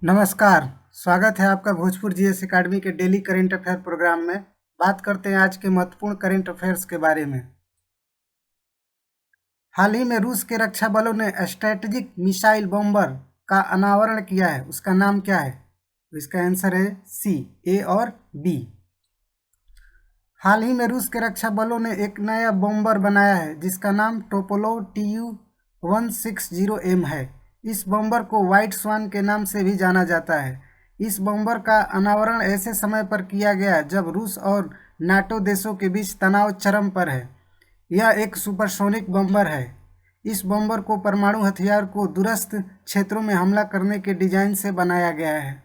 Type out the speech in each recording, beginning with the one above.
नमस्कार। स्वागत है आपका भोजपुर जीएस एकेडमी के डेली करेंट अफेयर प्रोग्राम में। बात करते हैं आज के महत्वपूर्ण करेंट अफेयर्स के बारे में। हाल ही में रूस के रक्षा बलों ने स्ट्रेटेजिक मिसाइल बॉम्बर का अनावरण किया है। उसका नाम क्या है? तो इसका आंसर है सी, ए और बी। हाल ही में रूस के रक्षा बलों ने एक नया बॉम्बर बनाया है जिसका नाम टोपोलो TU-160M है। इस बॉम्बर को व्हाइट स्वान के नाम से भी जाना जाता है। इस बॉम्बर का अनावरण ऐसे समय पर किया गया जब रूस और नाटो देशों के बीच तनाव चरम पर है। यह एक सुपरसोनिक बॉम्बर है। इस बॉम्बर को परमाणु हथियार को दूरस्थ क्षेत्रों में हमला करने के डिजाइन से बनाया गया है।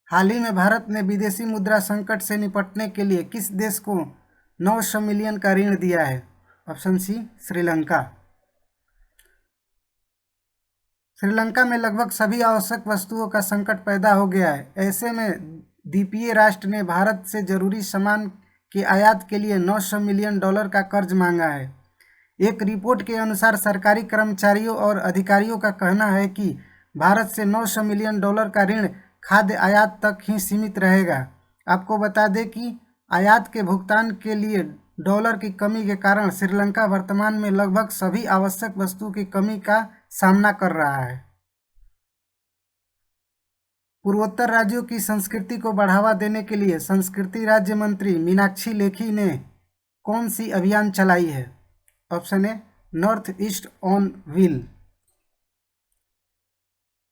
हाल ही में भारत ने विदेशी मुद्रा संकट से निपटने के लिए किस देश को 900 मिलियन का ऋण दिया है? Option C, Sri Lanka. श्रीलंका में लगभग सभी आवश्यक वस्तुओं का संकट पैदा हो गया है। ऐसे में द्वीपीय राष्ट्र ने भारत से जरूरी सामान के आयात के लिए 900 मिलियन डॉलर का कर्ज मांगा है। एक रिपोर्ट के अनुसार सरकारी कर्मचारियों और अधिकारियों का कहना है कि भारत से 900 मिलियन डॉलर का ऋण खाद्य आयात तक ही सीमित रहेगा। आपको बता दें कि आयात के भुगतान के लिए डॉलर की कमी के कारण श्रीलंका वर्तमान में लगभग सभी आवश्यक वस्तु की कमी का सामना कर रहा है। पूर्वोत्तर राज्यों की संस्कृति को बढ़ावा देने के लिए संस्कृति राज्य मंत्री मीनाक्षी लेखी ने कौन सी अभियान चलाई है? Option A, north east on wheel.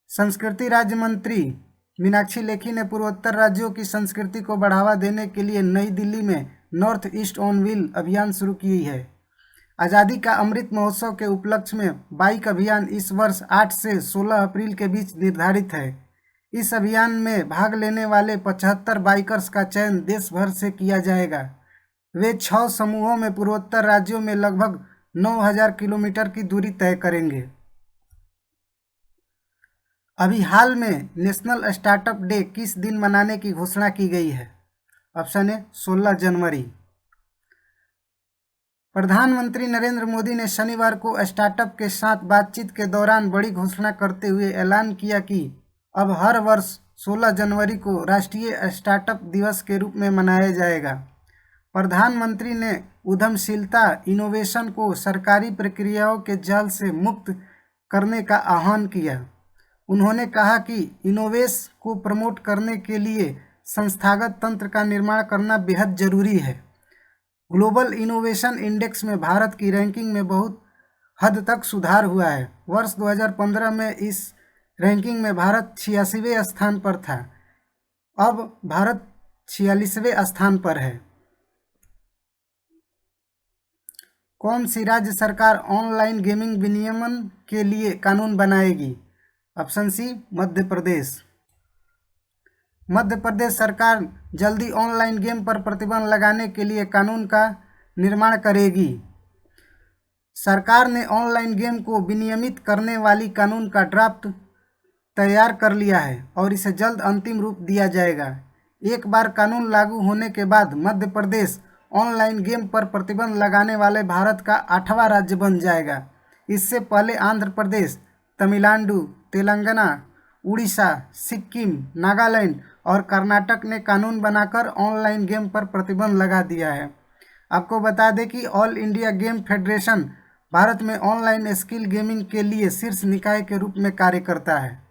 संस्कृति राज्य मंत्री मीनाक्षी लेखी ने पूर्वोत्तर राज्यों की संस्कृति को बढ़ावा देने के लिए नई दिल्ली में नॉर्थ ईस्ट ऑन व्हील अभियान शुरू की है। आज़ादी का अमृत महोत्सव के उपलक्ष्य में बाइक अभियान इस वर्ष 8 से 16 अप्रैल के बीच निर्धारित है। इस अभियान में भाग लेने वाले 75 बाइकर्स का चयन देश भर से किया जाएगा। वे 6 समूहों में पूर्वोत्तर राज्यों में लगभग 9000 किलोमीटर की दूरी तय करेंगे। अभी हाल में नेशनल स्टार्टअप डे किस दिन मनाने की घोषणा की गई है? ऑप्शन ए, 16 जनवरी। प्रधानमंत्री नरेंद्र मोदी ने शनिवार को स्टार्टअप के साथ बातचीत के दौरान बड़ी घोषणा करते हुए ऐलान किया कि अब हर वर्ष 16 जनवरी को राष्ट्रीय स्टार्टअप दिवस के रूप में मनाया जाएगा। प्रधानमंत्री ने उद्यमशीलता इनोवेशन को सरकारी प्रक्रियाओं के जाल से मुक्त करने का आह्वान किया। उन्होंने कहा कि इनोवेश को प्रमोट करने के लिए संस्थागत तंत्र का निर्माण करना बेहद जरूरी है। ग्लोबल इनोवेशन इंडेक्स में भारत की रैंकिंग में बहुत हद तक सुधार हुआ है। वर्ष 2015 में इस रैंकिंग में भारत 86वें स्थान पर था। अब भारत 46वें स्थान पर है। कौन सी राज्य सरकार ऑनलाइन गेमिंग विनियमन के लिए कानून बनाएगी? Option C, Madhya Pradesh. मध्य प्रदेश सरकार जल्दी ऑनलाइन गेम पर प्रतिबंध लगाने के लिए कानून का निर्माण करेगी। सरकार ने ऑनलाइन गेम को विनियमित करने वाली कानून का ड्राफ्ट तैयार कर लिया है और इसे जल्द अंतिम रूप दिया जाएगा। एक बार कानून लागू होने के बाद मध्य प्रदेश ऑनलाइन गेम पर प्रतिबंध लगाने वाले भारत का 8वां राज्य बन जाएगा। इससे पहले आंध्र प्रदेश, तमिलनाडु, तेलंगाना, उड़ीसा, सिक्किम, नागालैंड और कर्नाटक ने कानून बनाकर ऑनलाइन गेम पर प्रतिबंध लगा दिया है। आपको बता दें कि all India game federation Bharat में ऑनलाइन स्किल गेमिंग के लिए शीर्ष निकाय के रूप में कार्य करता है।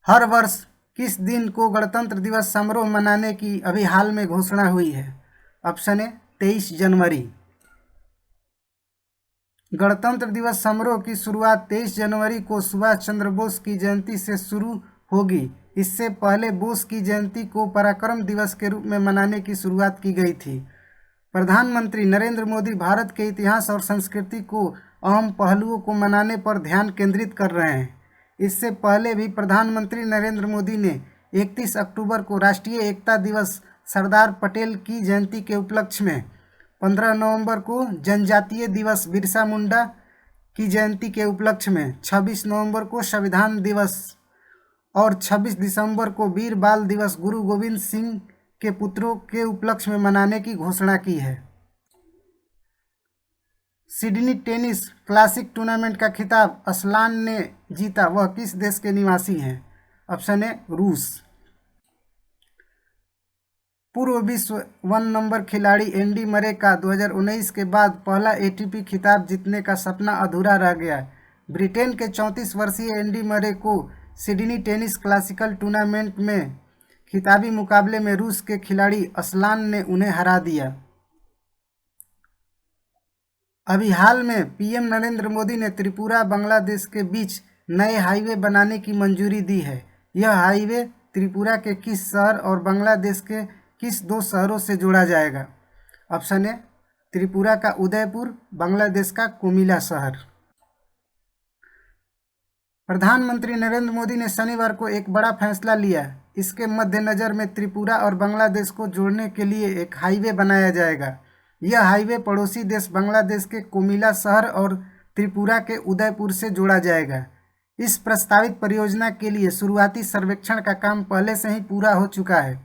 हर वर्ष किस दिन को गणतंत्र दिवस समारोह मनाने की अभी हाल में घोषणा हुई है? ऑप्शन ए, 23 जनवरी। गणतंत्र दिवस समारोह की शुरुआत 23 जनवरी को सुभाष चंद्र बोस की जयंती से शुरू होगी। इससे पहले बोस की जयंती को पराक्रम दिवस के रूप में मनाने की शुरुआत की गई थी। प्रधानमंत्री नरेंद्र मोदी भारत के इतिहास और संस्कृति को अहम पहलुओं को मनाने पर ध्यान केंद्रित कर रहे हैं। इससे पहले भी प्रधानमंत्री नरेंद्र मोदी ने 31 अक्टूबर को राष्ट्रीय एकता दिवस, सरदार पटेल की जयंती के उपलक्ष्य में 15 नवंबर को जनजातीय दिवस, बिरसा मुंडा की जयंती के उपलक्ष्य में 26 नवंबर को संविधान दिवस और 26 दिसंबर को वीर बाल दिवस गुरु गोविंद सिंह के पुत्रों के उपलक्ष्य में मनाने की घोषणा की है। सिडनी टेनिस क्लासिक टूर्नामेंट का खिताब असलान ने जीता, वह किस देश के निवासी हैं? ऑप्शन ए रूस। पूर्व विश्व 1 नंबर खिलाड़ी एंडी मरे का 2019 के बाद पहला एटीपी खिताब जीतने का सपना अधूरा रह गया। ब्रिटेन के 34 वर्षीय एंडी मरे को सिडनी टेनिस क्लासिकल टूर्नामेंट में खिताबी मुकाबले में रूस के खिलाड़ी असलान ने उन्हें हरा दिया। अभी हाल में पीएम नरेंद्र मोदी ने त्रिपुरा बांग्लादेश के बीच नए हाईवे बनाने की मंजूरी दी है। यह हाईवे त्रिपुरा के किस शहर और बांग्लादेश के किस 2 शहरों से जोड़ा जाएगा? ऑप्शन ए त्रिपुरा का उदयपुर, बांग्लादेश का कोमिला शहर। प्रधानमंत्री नरेंद्र मोदी ने शनिवार को एक बड़ा फैसला लिया। इसके मद्देनज़र में त्रिपुरा और बांग्लादेश को जोड़ने के लिए एक हाईवे बनाया जाएगा। यह हाईवे पड़ोसी देश बांग्लादेश के कोमिला शहर और त्रिपुरा के उदयपुर से जोड़ा जाएगा। इस प्रस्तावित परियोजना के लिए शुरुआती सर्वेक्षण का काम पहले से ही पूरा हो चुका है।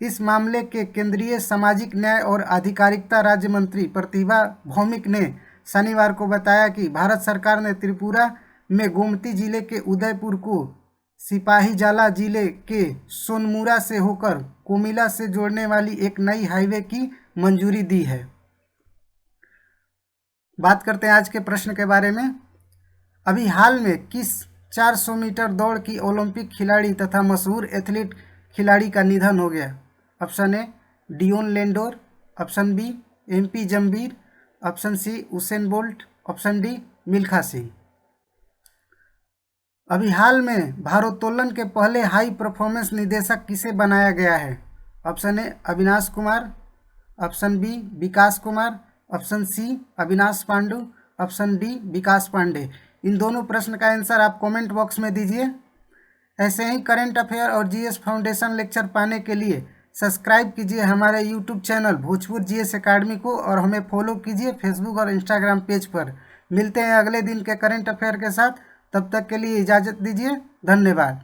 इस मामले के केंद्रीय सामाजिक न्याय और आधिकारिकता राज्य मंत्री प्रतिभा भौमिक ने शनिवार को बताया कि भारत सरकार ने त्रिपुरा में गोमती जिले के उदयपुर को सिपाहीजाला जिले के सोनमुरा से होकर कोमिला से जोड़ने वाली एक नई हाईवे की मंजूरी दी है। बात करते हैं आज के प्रश्न के बारे में। अभी हाल में किस 400 मीटर दौड़ की ओलंपिक खिलाड़ी तथा मशहूर एथलीट खिलाड़ी का निधन हो गया? Option A Deon Lendore, option B MP Jabir, option C Usain Bolt, option D Milkha Singh. अभी हाल में भारोत्तोलन के पहले हाई परफॉर्मेंस निदेशक किसे बनाया गया है? Option A Avinash Kumar, option B Vikas Kumar, option C Avinash Pandu, option D Vikas Pande. इन दोनों प्रश्न का आंसर आप कमेंट बॉक्स में दीजिए। ऐसे ही करंट अफेयर और जीएस फाउंडेशन लेक्चर पाने के लिए सब्सक्राइब कीजिए हमारे YouTube channel Bhojpur GS academy को और हमें फॉलो कीजिए फेसबुक और इंस्टाग्राम पेज पर। मिलते हैं अगले दिन के करंट अफेयर के साथ, तब तक के लिए इजाज़त दीजिए। धन्यवाद।